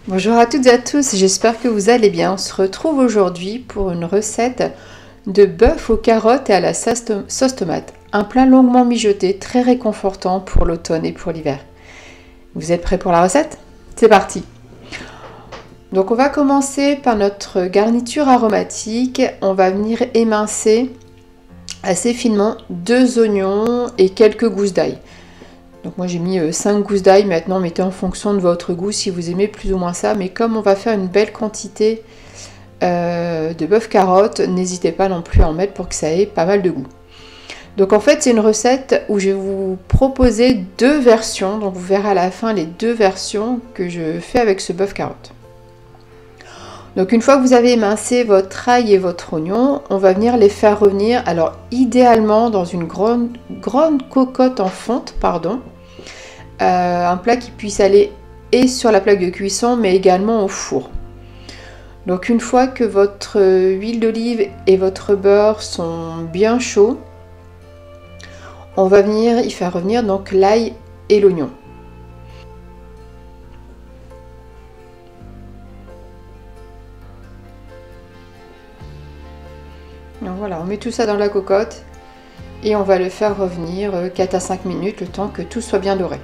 Bonjour à toutes et à tous, j'espère que vous allez bien. On se retrouve aujourd'hui pour une recette de bœuf aux carottes et à la sauce tomate. Un plat longuement mijoté, très réconfortant pour l'automne et pour l'hiver. Vous êtes prêts pour la recette? C'est parti! Donc on va commencer par notre garniture aromatique. On va venir émincer assez finement 2 oignons et quelques gousses d'ail. Donc moi j'ai mis 5 gousses d'ail, maintenant mettez en fonction de votre goût si vous aimez plus ou moins ça, mais comme on va faire une belle quantité de bœuf carotte, n'hésitez pas non plus à en mettre pour que ça ait pas mal de goût. Donc en fait c'est une recette où je vais vous proposer 2 versions, donc vous verrez à la fin les 2 versions que je fais avec ce bœuf carotte. Donc une fois que vous avez émincé votre ail et votre oignon, on va venir les faire revenir, alors idéalement dans une grande cocotte en fonte, un plat qui puisse aller et sur la plaque de cuisson mais également au four. Donc une fois que votre huile d'olive et votre beurre sont bien chauds, on va venir y faire revenir donc l'ail et l'oignon. Donc voilà, on met tout ça dans la cocotte et on va le faire revenir 4 à 5 minutes, le temps que tout soit bien doré.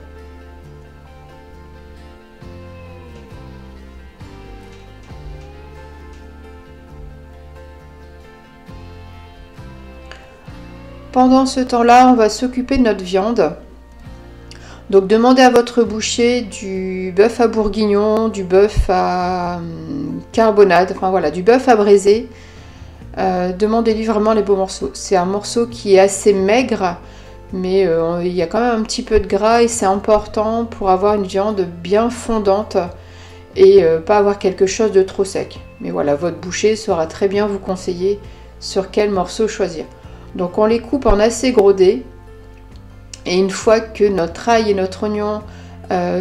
Pendant ce temps-là, on va s'occuper de notre viande. Donc demandez à votre boucher du bœuf à bourguignon, du bœuf à carbonade, enfin voilà, du bœuf à braiser. Demandez-lui vraiment les beaux morceaux. C'est un morceau qui est assez maigre, mais il y a quand même un petit peu de gras et c'est important pour avoir une viande bien fondante et pas avoir quelque chose de trop sec. Mais voilà, votre boucher saura très bien vous conseiller sur quel morceau choisir. Donc on les coupe en assez gros dés et une fois que notre ail et notre oignon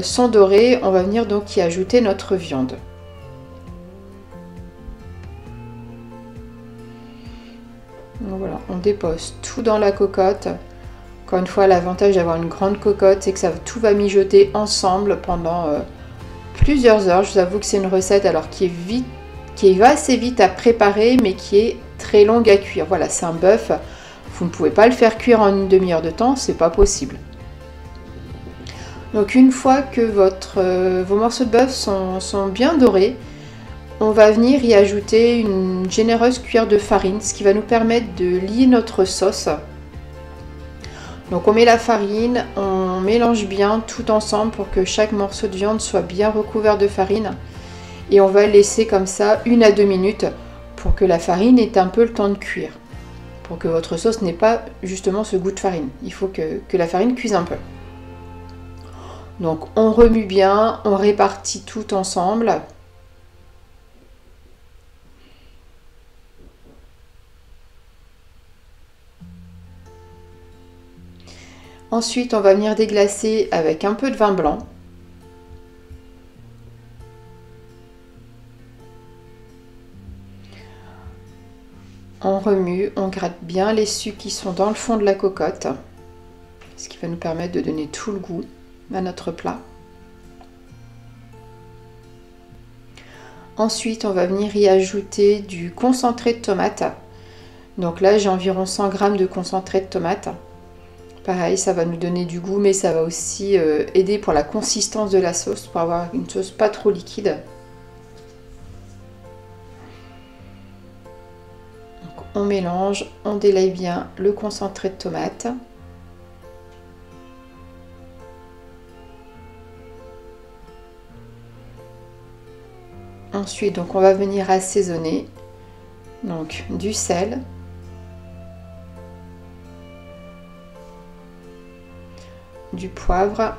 sont dorés, on va venir donc y ajouter notre viande. Donc voilà, on dépose tout dans la cocotte. Encore une fois, l'avantage d'avoir une grande cocotte, c'est que tout va mijoter ensemble pendant plusieurs heures. Je vous avoue que c'est une recette alors qui va assez vite à préparer, mais qui est très longue à cuire. Voilà, c'est un bœuf. Vous ne pouvez pas le faire cuire en une demi-heure de temps, c'est pas possible. Donc une fois que vos morceaux de bœuf sont bien dorés, on va venir y ajouter une généreuse cuillère de farine, ce qui va nous permettre de lier notre sauce. Donc on met la farine, on mélange bien tout ensemble pour que chaque morceau de viande soit bien recouvert de farine. Et on va laisser comme ça 1 à 2 minutes pour que la farine ait un peu le temps de cuire. Pour que votre sauce n'ait pas justement ce goût de farine. Il faut que la farine cuise un peu. Donc on remue bien, on répartit tout ensemble. Ensuite, on va venir déglacer avec un peu de vin blanc. On remue, on gratte bien les sucs qui sont dans le fond de la cocotte, ce qui va nous permettre de donner tout le goût à notre plat. Ensuite, on va venir y ajouter du concentré de tomate. Donc là, j'ai environ 100 g de concentré de tomate. Pareil, ça va nous donner du goût, mais ça va aussi aider pour la consistance de la sauce, pour avoir une sauce pas trop liquide. Donc, on mélange, on délaye bien le concentré de tomate. Ensuite, donc, on va venir assaisonner. Donc, du sel. Du poivre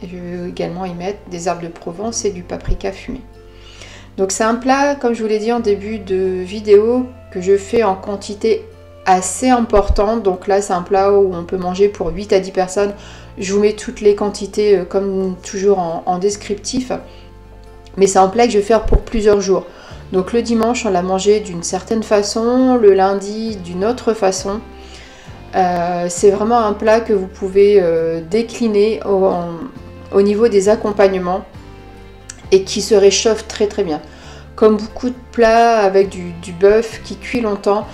et je vais également y mettre des herbes de Provence et du paprika fumé. Donc c'est un plat, comme je vous l'ai dit en début de vidéo, que je fais en quantité assez importante. Donc là c'est un plat où on peut manger pour 8 à 10 personnes. Je vous mets toutes les quantités comme toujours en descriptif. Mais c'est un plat que je vais faire pour plusieurs jours. Donc le dimanche on l'a mangé d'une certaine façon, le lundi d'une autre façon. C'est vraiment un plat que vous pouvez décliner au niveau des accompagnements. et qui se réchauffe très très bien. Comme beaucoup de plats avec du bœuf qui cuit longtemps,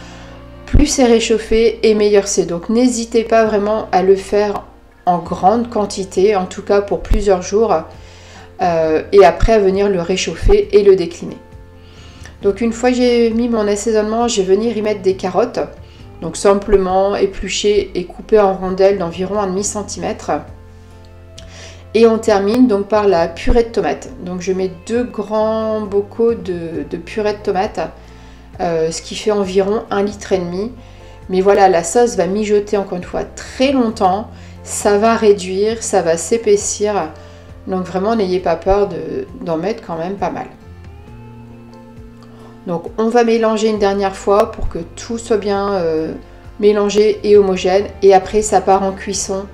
plus c'est réchauffé et meilleur c'est. Donc n'hésitez pas vraiment à le faire en grande quantité, en tout cas pour plusieurs jours, et après à venir le réchauffer et le décliner. Donc une fois que j'ai mis mon assaisonnement, je vais venir y mettre des carottes, donc simplement épluchées et coupées en rondelles d'environ 1,5 cm. Et on termine donc par la purée de tomates. Donc je mets 2 grands bocaux de purée de tomates, ce qui fait environ 1,5 litre. Mais voilà, la sauce va mijoter encore une fois très longtemps, ça va réduire, ça va s'épaissir. Donc vraiment n'ayez pas peur d'en mettre quand même pas mal. Donc on va mélanger une dernière fois pour que tout soit bien mélangé et homogène. Et après ça part en cuisson,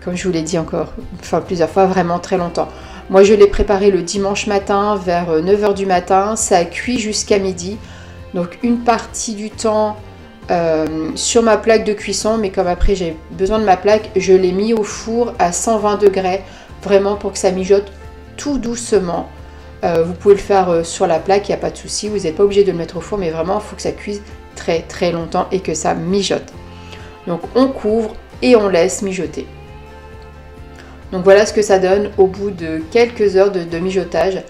comme je vous l'ai dit encore, enfin plusieurs fois, vraiment très longtemps. Moi je l'ai préparé le dimanche matin vers 9 h du matin, ça a cuit jusqu'à midi. Donc une partie du temps sur ma plaque de cuisson, mais comme après j'ai besoin de ma plaque, je l'ai mis au four à 120 degrés, vraiment pour que ça mijote tout doucement. Vous pouvez le faire sur la plaque, il n'y a pas de souci, vous n'êtes pas obligé de le mettre au four, mais vraiment il faut que ça cuise très très longtemps et que ça mijote. Donc on couvre et on laisse mijoter. Donc voilà ce que ça donne au bout de quelques heures de mijotage.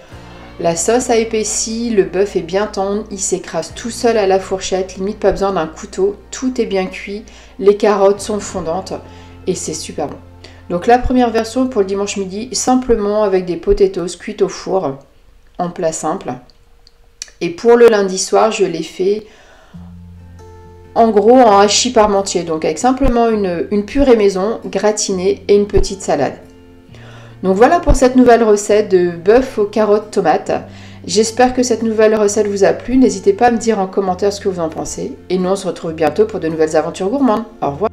La sauce a épaissi, le bœuf est bien tendre, il s'écrase tout seul à la fourchette, limite pas besoin d'un couteau, tout est bien cuit, les carottes sont fondantes et c'est super bon. Donc la première version pour le dimanche midi, simplement avec des potatoes cuites au four, en plat simple. Et pour le lundi soir, je l'ai fait en gros en hachis parmentier, donc avec simplement une purée maison, gratinée et une petite salade. Donc voilà pour cette nouvelle recette de bœuf aux carottes tomates. J'espère que cette nouvelle recette vous a plu. N'hésitez pas à me dire en commentaire ce que vous en pensez. Et nous on se retrouve bientôt pour de nouvelles aventures gourmandes. Au revoir.